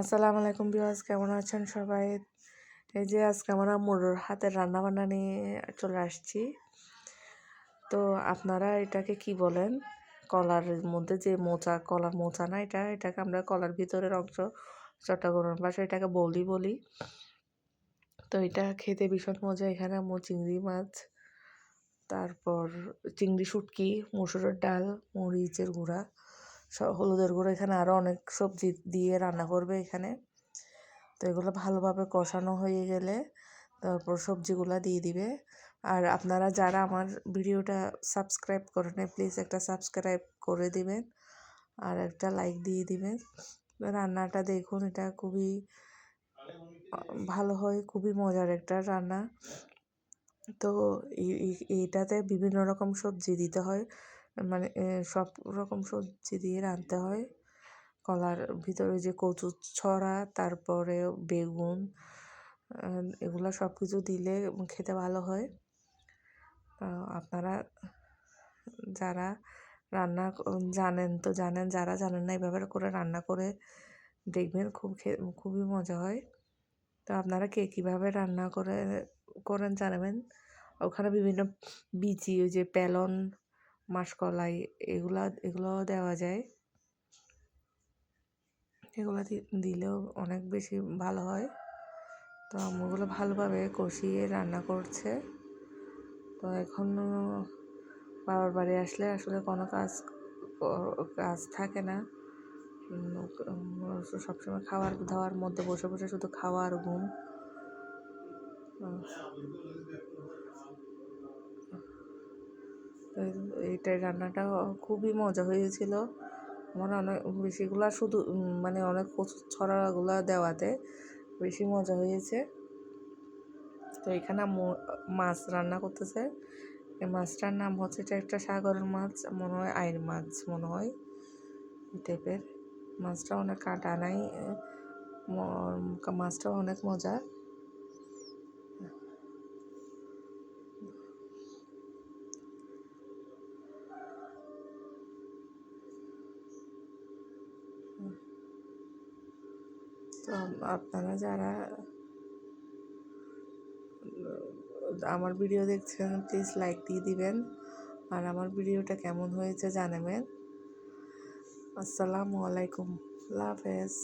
আসসালামু আলাইকুম ভিউয়ার্স, কেমন আছেন সবাই? এই যে আজকে আমরা আম্মুর হাতের রান্নাবান্না নিয়ে চলে আসছি। তো আপনারা এটাকে কি বলেন? কলার মধ্যে যে মোচা, কলার মোচা না এটাকে আমরা কলার ভিতরের অংশ চট্টগ্রাম ভাষায় এটাকে বলি বলি। তো এটা খেতে ভীষণ মজা। এখানে আম্মু চিংড়ি মাছ, তারপর চিংড়ি শুটকি, মসুরের ডাল, মরিচের গুঁড়া, হলুদের গুঁড়া, এখানে আরও অনেক সবজি দিয়ে রান্না করবে এখানে। তো এগুলো ভালোভাবে কষানো হয়ে গেলে তারপর সবজিগুলো দিয়ে দিবে। আর আপনারা যারা আমার ভিডিওটা সাবস্ক্রাইব করেন নাই প্লিজ একটা সাবস্ক্রাইব করে দিবেন আর একটা লাইক দিয়ে দিবেন। রান্নাটা দেখুন, এটা খুবই ভালো হয়, খুবই মজার একটা রান্না। তো এইটাতে বিভিন্ন রকম সবজি দিতে হয়, মানে সব রকম সবজি দিয়ে রাঁধতে হয়। কলার ভিতরে যে কচু ছড়া, তারপরে বেগুন, এগুলো সব কিছু দিলে খেতে ভালো হয়। আপনারা যারা রান্না জানেন তো জানেন, যারা জানেন না এভাবে করে রান্না করে দেখবেন, খুবই মজা হয়। তো আপনারা কে কীভাবে রান্না করেন জানাবেন। ওখানে বিভিন্ন বিচি, ওই যে পেলন, মাসকলাই, এগুলো দেওয়া যায়। এগুলো দিলেও অনেক বেশি ভালো হয়। তো আম্মুগুলো ভালোভাবে কষিয়ে রান্না করছে। তো এখন বাবার বাড়ি আসলে আসলে কোনো কাজ থাকে না, সবসময় খাওয়ার দাওয়ার মধ্যে বসে বসে শুধু খাওয়া আর ঘুম। এইটাই রান্নাটা খুবই মজা হয়েছিল। আমার অনেক বেশিগুলা শুধু মানে অনেক কচু ছড়াগুলা দেওয়াতে বেশি মজা হয়েছে। তো এখানে মাছ রান্না করতেছে। এই মাছটার নাম হচ্ছে, এটা একটা সাগরের মাছ, মনে হয় আইড় মাছ, মনে হয় এই টাইপের। মাছটা অনেক কাটা নাই, মাছটাও অনেক মজা। তো আপনারা যারা আমার ভিডিও দেখছেন প্লিজ লাইক দিয়ে দিবেন আর আমার ভিডিওটা কেমন হয়েছে জানাবেন। আসসালামু আলাইকুম, আল্লাহ হাফেজ।